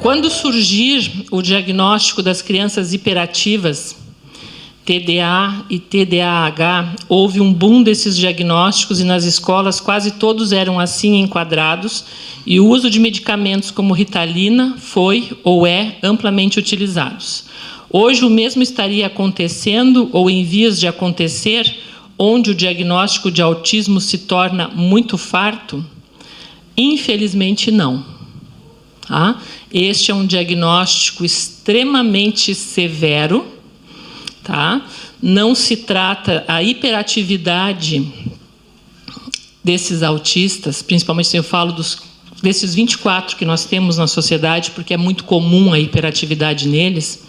Quando surgir o diagnóstico das crianças hiperativas, TDA e TDAH, houve um boom desses diagnósticos e nas escolas quase todos eram assim enquadrados e o uso de medicamentos como Ritalina foi ou é amplamente utilizados. Hoje o mesmo estaria acontecendo ou em vias de acontecer, onde o diagnóstico de autismo se torna muito farto? Infelizmente não. Tá? Este é um diagnóstico extremamente severo. Tá? Não se trata a hiperatividade desses autistas, principalmente se eu falo desses 24 que nós temos na sociedade, porque é muito comum a hiperatividade neles.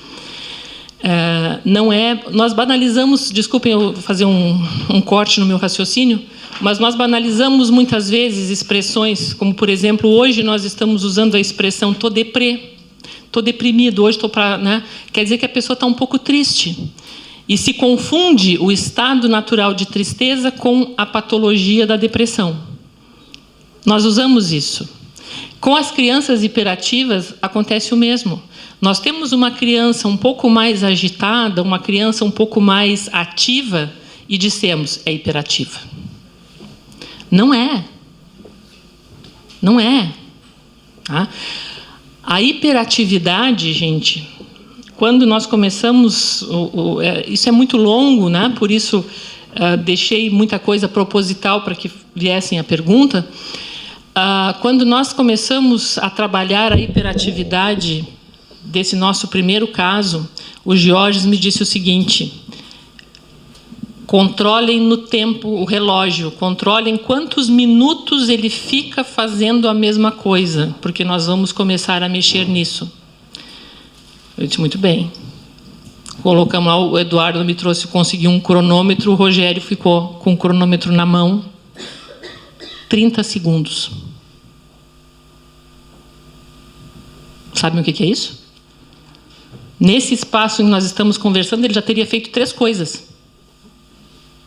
Não é, nós banalizamos, desculpem eu fazer um corte no meu raciocínio, mas nós banalizamos muitas vezes expressões, como por exemplo, hoje nós estamos usando a expressão "tô deprê", "tô deprimido", hoje estou para, né? Quer dizer que a pessoa está um pouco triste. E se confunde o estado natural de tristeza com a patologia da depressão. Nós usamos isso. Com as crianças hiperativas acontece o mesmo. Nós temos uma criança um pouco mais agitada, uma criança um pouco mais ativa e dissemos, é hiperativa. Não é. Não é. Tá? A hiperatividade, gente, quando nós começamos, isso é muito longo, né? Por isso deixei muita coisa proposital para que viessem a pergunta. Quando nós começamos a trabalhar a hiperatividade desse nosso primeiro caso, o Georges me disse o seguinte: controlem no tempo o relógio, controlem quantos minutos ele fica fazendo a mesma coisa, porque nós vamos começar a mexer nisso. Eu disse, muito bem. Colocamos lá, o Eduardo me trouxe, conseguiu um cronômetro, o Rogério ficou com o cronômetro na mão, 30 segundos. Sabem o que é isso? Nesse espaço em que nós estamos conversando, ele já teria feito 3 coisas.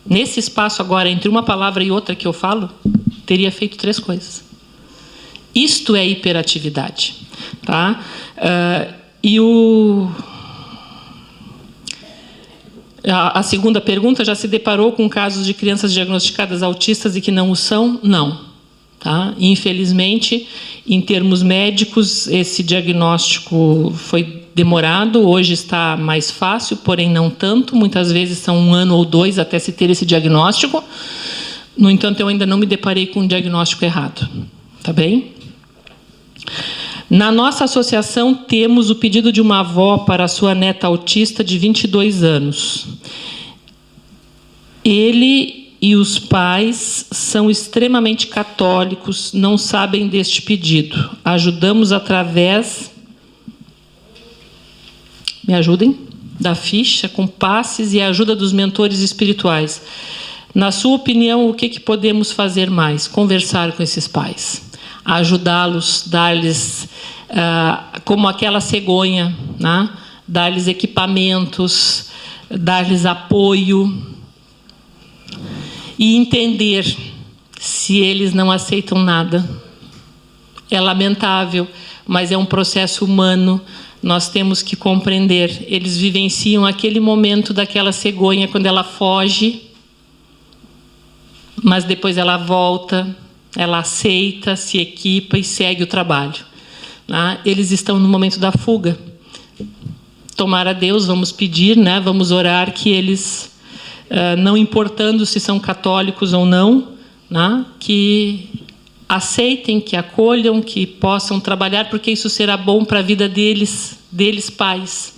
Nesse espaço agora, entre uma palavra e outra que eu falo, teria feito 3 coisas. Isto é hiperatividade. Tá? A segunda pergunta, já se deparou com casos de crianças diagnosticadas autistas e que não o são? Não. Tá? Infelizmente, em termos médicos, esse diagnóstico foi demorado, hoje está mais fácil, porém não tanto, muitas vezes são 1 ano ou 2 até se ter esse diagnóstico. No entanto, eu ainda não me deparei com um diagnóstico errado. Tá bem? Na nossa associação, temos o pedido de uma avó para a sua neta autista de 22 anos. Ele e os pais são extremamente católicos, não sabem deste pedido. Ajudamos através... Me ajudem? Da ficha, com passes e a ajuda dos mentores espirituais. Na sua opinião, o que podemos fazer mais? Conversar com esses pais. Ajudá-los, dar-lhes, como aquela cegonha, né? Dar-lhes equipamentos, dar-lhes apoio e entender se eles não aceitam nada. É lamentável, mas é um processo humano, nós temos que compreender. Eles vivenciam aquele momento daquela cegonha quando ela foge, mas depois ela volta, ela aceita, se equipa e segue o trabalho. Né? Eles estão no momento da fuga. Tomar a Deus, vamos pedir, né? Vamos orar que eles, não importando se são católicos ou não, né? Que aceitem, que acolham, que possam trabalhar, porque isso será bom para a vida deles pais.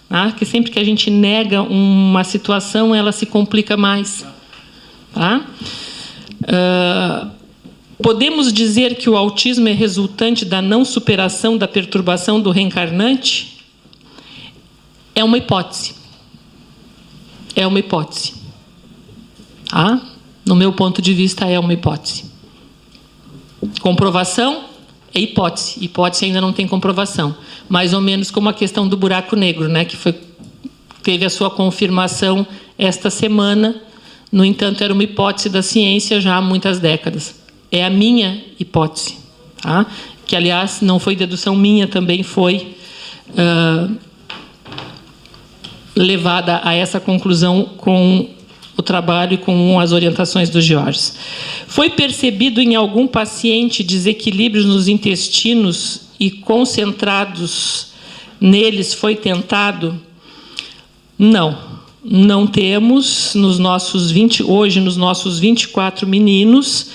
Né? Que sempre que a gente nega uma situação, ela se complica mais. Tá? Podemos dizer que o autismo é resultante da não superação da perturbação do reencarnante? É uma hipótese. É uma hipótese. Tá? No meu ponto de vista, é uma hipótese. Comprovação é hipótese. Hipótese ainda não tem comprovação. Mais ou menos como a questão do buraco negro, né? Que teve a sua confirmação esta semana. No entanto, era uma hipótese da ciência já há muitas décadas. É a minha hipótese. Tá? que, aliás, não foi dedução minha, também foi levada a essa conclusão com o trabalho e com as orientações do Georges. Foi percebido em algum paciente desequilíbrios nos intestinos e concentrados neles foi tentado? Não. Não temos hoje nos nossos 24 meninos,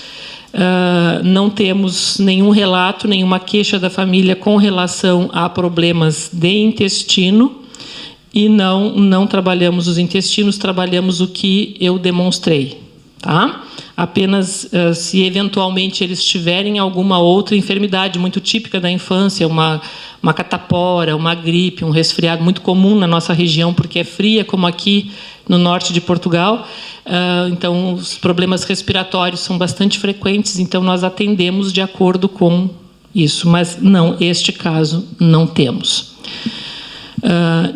não temos nenhum relato, nenhuma queixa da família com relação a problemas de intestino. E não trabalhamos os intestinos, trabalhamos o que eu demonstrei. Tá? Apenas se eventualmente eles tiverem alguma outra enfermidade muito típica da infância, uma catapora, uma gripe, um resfriado muito comum na nossa região, porque é fria, como aqui no norte de Portugal. Então, os problemas respiratórios são bastante frequentes, então nós atendemos de acordo com isso. Mas não, este caso não temos.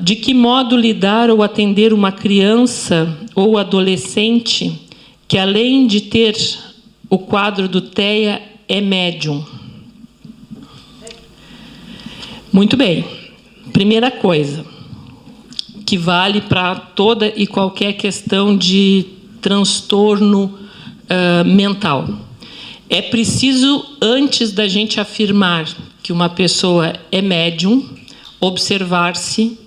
De que modo lidar ou atender uma criança ou adolescente que, além de ter o quadro do TEA, é médium? Muito bem. Primeira coisa, que vale para toda e qualquer questão de transtorno mental. É preciso, antes da gente afirmar que uma pessoa é médium, observar-se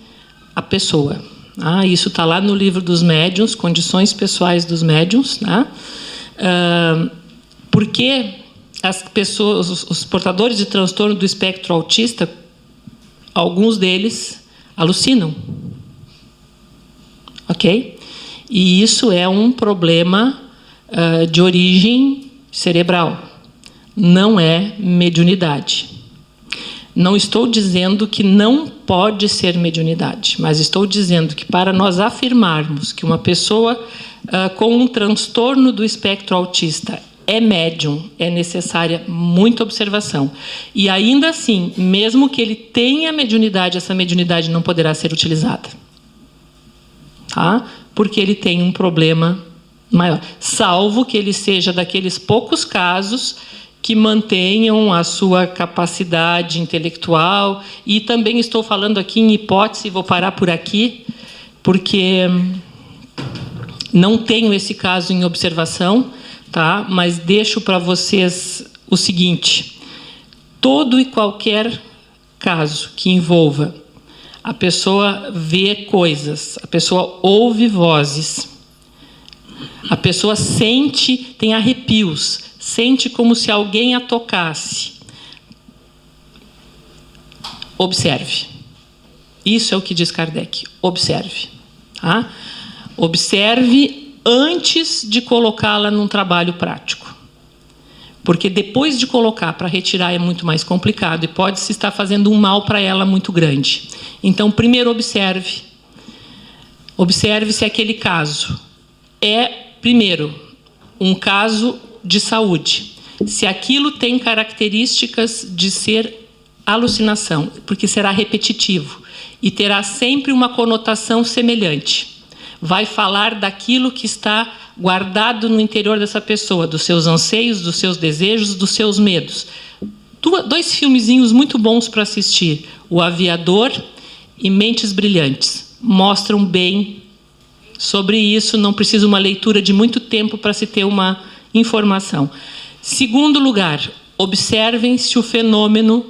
a pessoa. Isso está lá no livro dos médiuns, Condições Pessoais dos Médiuns. Porque as pessoas, os portadores de transtorno do espectro autista, alguns deles alucinam. Ok? E isso é um problema de origem cerebral. Não é mediunidade. Não estou dizendo que não pode ser mediunidade, mas estou dizendo que, para nós afirmarmos que uma pessoa com um transtorno do espectro autista é médium, é necessária muita observação. E, ainda assim, mesmo que ele tenha mediunidade, essa mediunidade não poderá ser utilizada. Tá? Porque ele tem um problema maior. Salvo que ele seja daqueles poucos casos que mantenham a sua capacidade intelectual. E também estou falando aqui em hipótese, vou parar por aqui, porque não tenho esse caso em observação, tá? Mas deixo para vocês o seguinte: todo e qualquer caso que envolva a pessoa vê coisas, a pessoa ouve vozes, a pessoa sente, tem arrepios, sente como se alguém a tocasse. Observe. Isso é o que diz Kardec. Observe. Tá? Observe antes de colocá-la num trabalho prático. Porque depois de colocar, para retirar é muito mais complicado e pode-se estar fazendo um mal para ela muito grande. Então, primeiro observe. Observe se aquele caso é, primeiro, um caso de saúde. Se aquilo tem características de ser alucinação, porque será repetitivo e terá sempre uma conotação semelhante. Vai falar daquilo que está guardado no interior dessa pessoa, dos seus anseios, dos seus desejos, dos seus medos. Dois filmezinhos muito bons para assistir, O Aviador e Mentes Brilhantes. Mostram bem sobre isso, não precisa uma leitura de muito tempo para se ter uma informação. Segundo lugar, observem se o fenômeno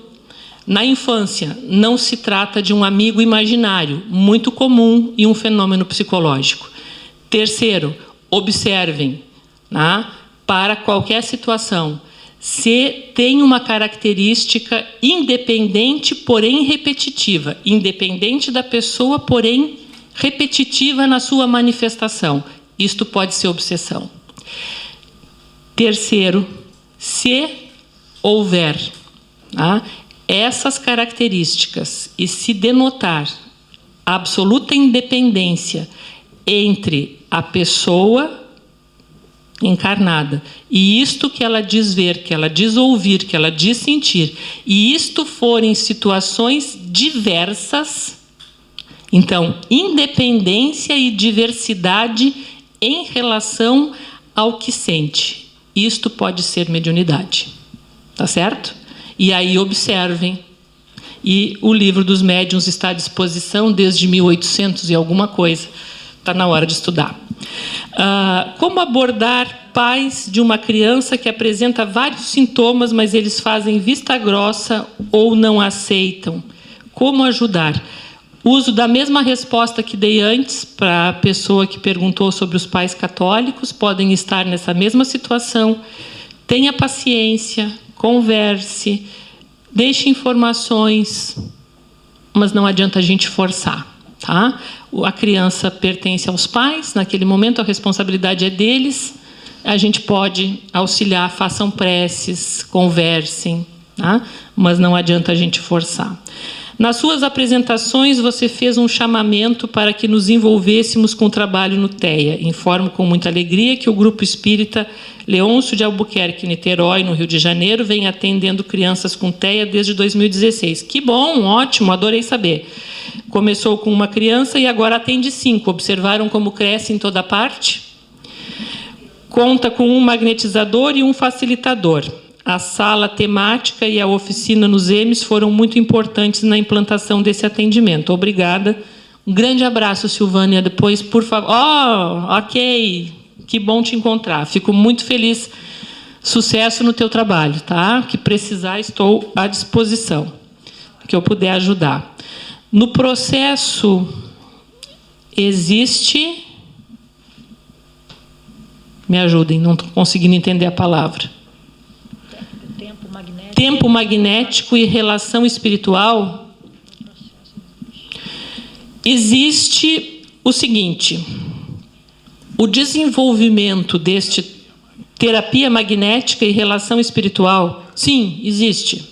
na infância não se trata de um amigo imaginário, muito comum e um fenômeno psicológico. Terceiro, observem, para qualquer situação, se tem uma característica independente, porém repetitiva. Independente da pessoa, porém repetitiva na sua manifestação. Isto pode ser obsessão. Terceiro, se houver essas características e se denotar absoluta independência entre a pessoa encarnada e isto que ela diz ver, que ela diz ouvir, que ela diz sentir, e isto forem situações diversas, então, independência e diversidade em relação ao que sente. Isto pode ser mediunidade. Tá certo? E aí observem. E o livro dos médiuns está à disposição desde 1800 e alguma coisa. Está na hora de estudar. Como abordar pais de uma criança que apresenta vários sintomas, mas eles fazem vista grossa ou não aceitam? Como ajudar? Uso da mesma resposta que dei antes para a pessoa que perguntou sobre os pais católicos. Podem estar nessa mesma situação. Tenha paciência, converse, deixe informações, mas não adianta a gente forçar, tá? A criança pertence aos pais, naquele momento a responsabilidade é deles, a gente pode auxiliar, façam preces, conversem, tá? Mas não adianta a gente forçar. Nas suas apresentações, você fez um chamamento para que nos envolvêssemos com o trabalho no TEA. Informo com muita alegria que o Grupo Espírita Leôncio de Albuquerque, Niterói, no Rio de Janeiro, vem atendendo crianças com TEA desde 2016. Que bom, ótimo, adorei saber. Começou com uma criança e agora atende 5. Observaram como cresce em toda parte? Conta com um magnetizador e um facilitador. A sala temática e a oficina nos EMES foram muito importantes na implantação desse atendimento. Obrigada. Um grande abraço, Silvânia. Depois, por favor... Ok. Que bom te encontrar. Fico muito feliz. Sucesso no teu trabalho, tá? Que precisar, estou à disposição. Que eu puder ajudar. No processo, existe... Me ajudem, não estou conseguindo entender a palavra. Tempo magnético e relação espiritual. Existe o seguinte: o desenvolvimento deste terapia magnética e relação espiritual, sim, existe.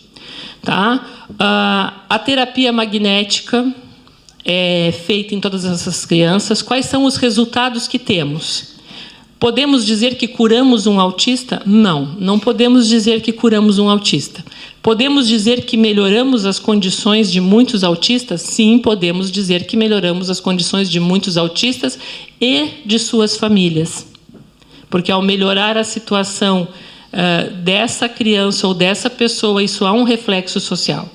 Tá? A terapia magnética é feita em todas essas crianças. Quais são os resultados que temos? Podemos dizer que curamos um autista? Não, não podemos dizer que curamos um autista. Podemos dizer que melhoramos as condições de muitos autistas? Sim, podemos dizer que melhoramos as condições de muitos autistas e de suas famílias. Porque ao melhorar a situação dessa criança ou dessa pessoa, isso há um reflexo social.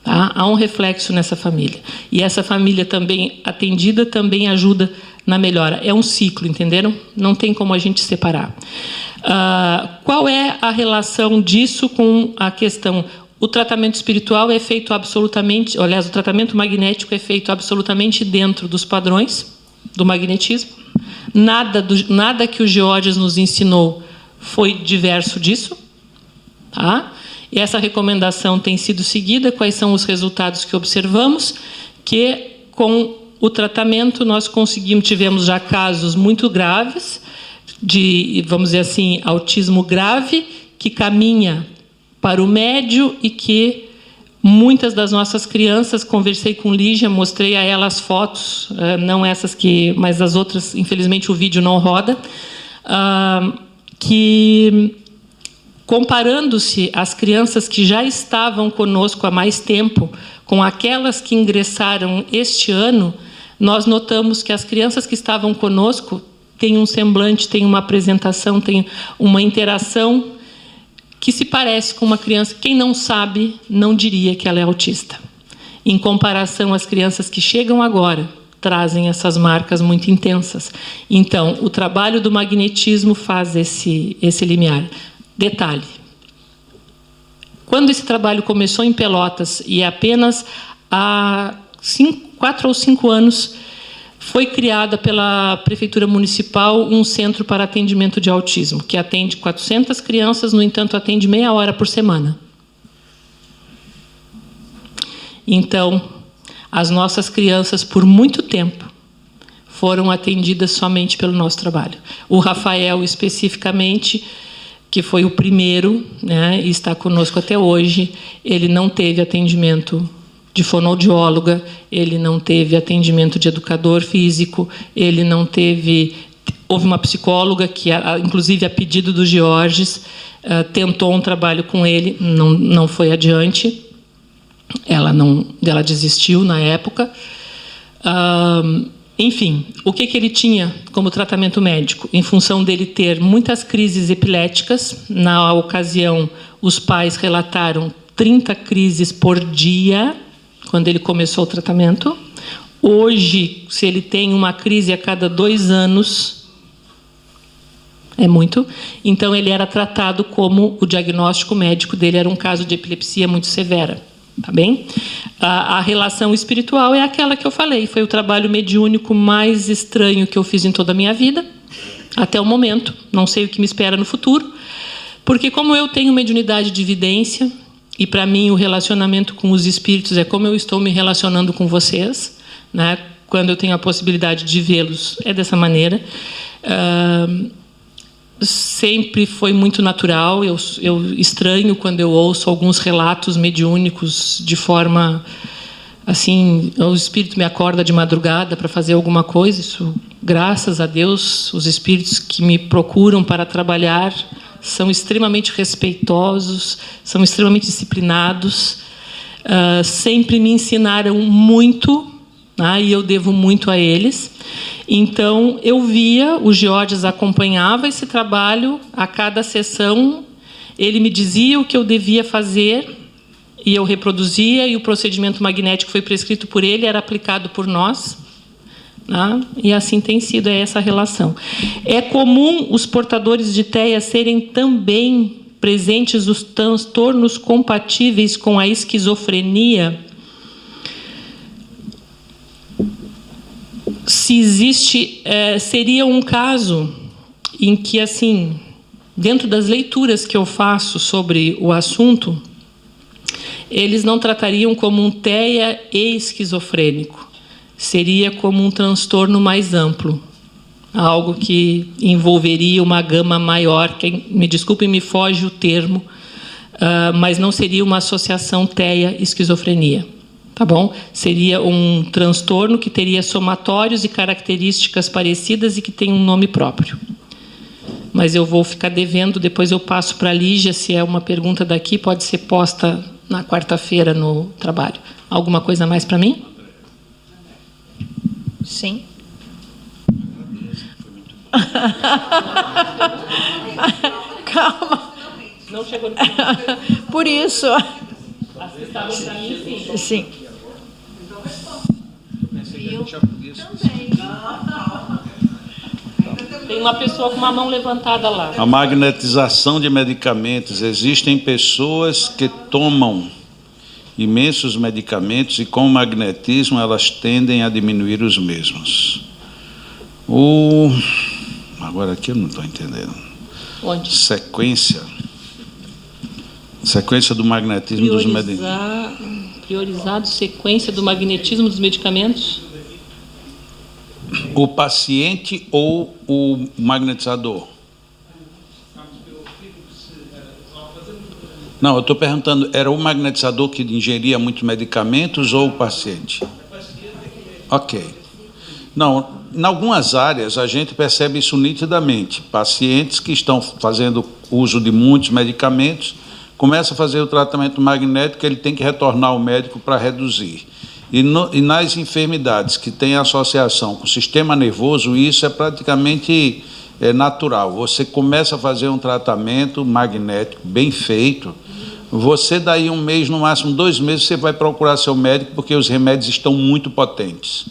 Tá? Há um reflexo nessa família. E essa família também atendida também ajuda na melhora. É um ciclo, entenderam? Não tem como a gente separar. Qual é a relação disso com a questão? O tratamento espiritual é feito absolutamente... Aliás, o tratamento magnético é feito absolutamente dentro dos padrões do magnetismo. Nada que o Georges nos ensinou foi diverso disso. Tá? E essa recomendação tem sido seguida. Quais são os resultados que observamos? Que com o tratamento nós tivemos já casos muito graves de, vamos dizer assim, autismo grave, que caminha para o médio e que muitas das nossas crianças, conversei com Lígia, mostrei a ela as fotos, não essas mas as outras, infelizmente o vídeo não roda, que comparando-se as crianças que já estavam conosco há mais tempo com aquelas que ingressaram este ano, nós notamos que as crianças que estavam conosco têm um semblante, têm uma apresentação, têm uma interação que se parece com uma criança. Quem não sabe, não diria que ela é autista. Em comparação às crianças que chegam agora, trazem essas marcas muito intensas. Então, o trabalho do magnetismo faz esse limiar. Detalhe. Quando esse trabalho começou em Pelotas, e apenas há 4 ou 5 anos, foi criada pela Prefeitura Municipal um centro para atendimento de autismo, que atende 400 crianças, no entanto, atende meia hora por semana. Então, as nossas crianças, por muito tempo, foram atendidas somente pelo nosso trabalho. O Rafael, especificamente, que foi o primeiro, né, e está conosco até hoje, ele não teve atendimento de fonoaudióloga, ele não teve atendimento de educador físico, ele não teve... Houve uma psicóloga que, inclusive a pedido do Georges, tentou um trabalho com ele, não foi adiante, ela desistiu na época. Enfim, o que ele tinha como tratamento médico? Em função dele ter muitas crises epiléticas, na ocasião, os pais relataram 30 crises por dia, quando ele começou o tratamento. Hoje, se ele tem uma crise a cada 2 anos, é muito. Então, ele era tratado como o diagnóstico médico dele era um caso de epilepsia muito severa. Tá bem? A relação espiritual é aquela que eu falei. Foi o trabalho mediúnico mais estranho que eu fiz em toda a minha vida, até o momento. Não sei o que me espera no futuro. Porque como eu tenho mediunidade de evidência, e para mim o relacionamento com os espíritos é como eu estou me relacionando com vocês, né? Quando eu tenho a possibilidade de vê-los, é dessa maneira. Sempre foi muito natural. Eu estranho quando eu ouço alguns relatos mediúnicos de forma assim, o espírito me acorda de madrugada para fazer alguma coisa. Isso, graças a Deus, os espíritos que me procuram para trabalhar são extremamente respeitosos, são extremamente disciplinados, sempre me ensinaram muito, né, e eu devo muito a eles. Então, eu via, o Georges acompanhava esse trabalho, a cada sessão ele me dizia o que eu devia fazer e eu reproduzia, e o procedimento magnético foi prescrito por ele, era aplicado por nós. E assim tem sido essa relação. É comum os portadores de TEA serem também presentes os transtornos compatíveis com a esquizofrenia? Se existe, seria um caso em que, assim, dentro das leituras que eu faço sobre o assunto, eles não tratariam como um TEA e esquizofrênico. Seria como um transtorno mais amplo, algo que envolveria uma gama maior, que, me desculpem, me foge o termo, mas não seria uma associação TEA-esquizofrenia, tá bom? Seria um transtorno que teria somatórios e características parecidas e que tem um nome próprio. Mas eu vou ficar devendo, depois eu passo para a Lígia, se é uma pergunta daqui, pode ser posta na quarta-feira no trabalho. Alguma coisa mais para mim? Sim. Calma. Não chegou no Por isso. sim. Sim. Tem uma pessoa com uma mão levantada lá. A magnetização de medicamentos. Existem pessoas que tomam imensos medicamentos e com o magnetismo elas tendem a diminuir os mesmos. Agora aqui eu não estou entendendo. Onde? Sequência do magnetismo dos medicamentos. Priorizado sequência do magnetismo dos medicamentos? O paciente ou o magnetizador? Não, eu estou perguntando, era o magnetizador que ingeria muitos medicamentos ou o paciente? Ok. Não, em algumas áreas a gente percebe isso nitidamente. Pacientes que estão fazendo uso de muitos medicamentos, começam a fazer o tratamento magnético, ele tem que retornar ao médico para reduzir. E nas enfermidades que têm associação com o sistema nervoso, isso é praticamente natural. Você começa a fazer um tratamento magnético bem feito, você daí 1 mês, no máximo 2 meses, você vai procurar seu médico, porque os remédios estão muito potentes.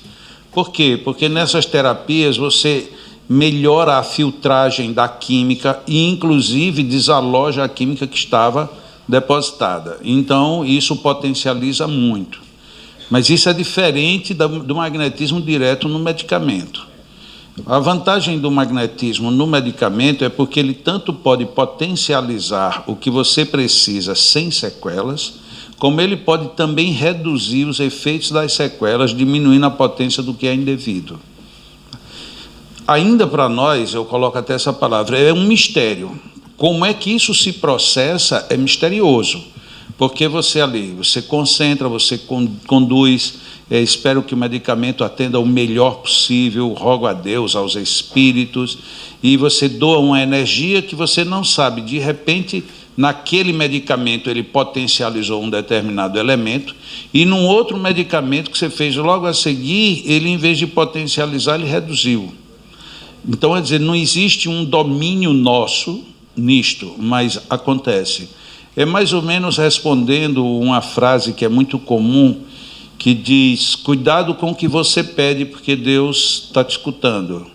Por quê? Porque nessas terapias você melhora a filtragem da química e, inclusive, desaloja a química que estava depositada. Então, isso potencializa muito. Mas isso é diferente do magnetismo direto no medicamento. A vantagem do magnetismo no medicamento é porque ele tanto pode potencializar o que você precisa sem sequelas, como ele pode também reduzir os efeitos das sequelas, diminuindo a potência do que é indevido. Ainda para nós, eu coloco até essa palavra, é um mistério. Como é que isso se processa é misterioso, porque você concentra, você conduz, espero que o medicamento atenda o melhor possível, rogo a Deus, aos espíritos, e você doa uma energia que você não sabe, de repente, naquele medicamento ele potencializou um determinado elemento, e num outro medicamento que você fez logo a seguir, ele, em vez de potencializar, ele reduziu. Então, quer dizer, não existe um domínio nosso nisto, mas acontece. É mais ou menos respondendo uma frase que é muito comum, que diz: cuidado com o que você pede, porque Deus está te escutando.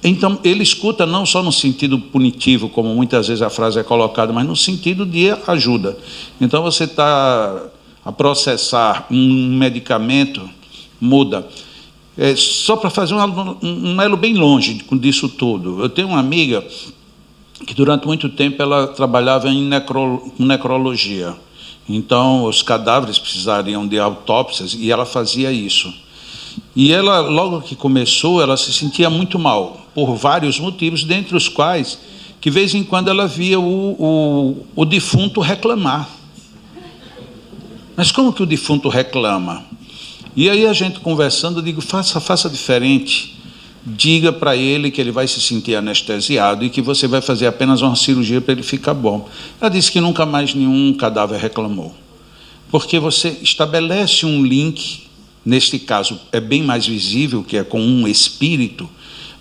Então, ele escuta não só no sentido punitivo, como muitas vezes a frase é colocada, mas no sentido de ajuda. Então, você está a processar um medicamento, muda. Só para fazer um elo bem longe disso tudo. Eu tenho uma amiga que durante muito tempo ela trabalhava em necrologia. Então, os cadáveres precisariam de autópsias e ela fazia isso. E ela, logo que começou, ela se sentia muito mal, por vários motivos, dentre os quais, que de vez em quando ela via o defunto reclamar. Mas como que o defunto reclama? E aí a gente conversando, eu digo, faça diferente. Diga para ele que ele vai se sentir anestesiado e que você vai fazer apenas uma cirurgia para ele ficar bom. Ela disse que nunca mais nenhum cadáver reclamou. Porque você estabelece um link, neste caso é bem mais visível, que é com um espírito,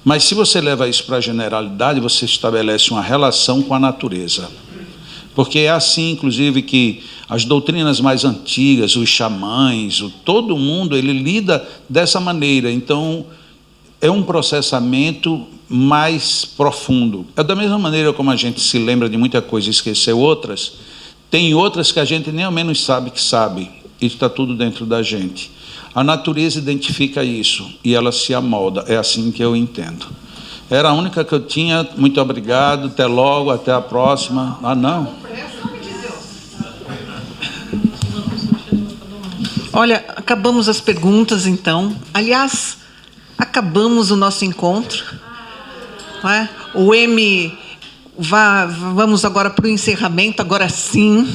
mas se você leva isso para a generalidade, você estabelece uma relação com a natureza. Porque é assim, inclusive, que as doutrinas mais antigas, os xamãs, todo mundo, ele lida dessa maneira. Então, é um processamento mais profundo. É da mesma maneira como a gente se lembra de muita coisa e esqueceu outras, tem outras que a gente nem ao menos sabe que sabe, e está tudo dentro da gente. A natureza identifica isso e ela se amolda, é assim que eu entendo. Era a única que eu tinha, muito obrigado, até logo, até a próxima. Ah, não? Olha, acabamos as perguntas, então. Aliás, acabamos o nosso encontro. Não é? O M, vamos agora para o encerramento, agora sim.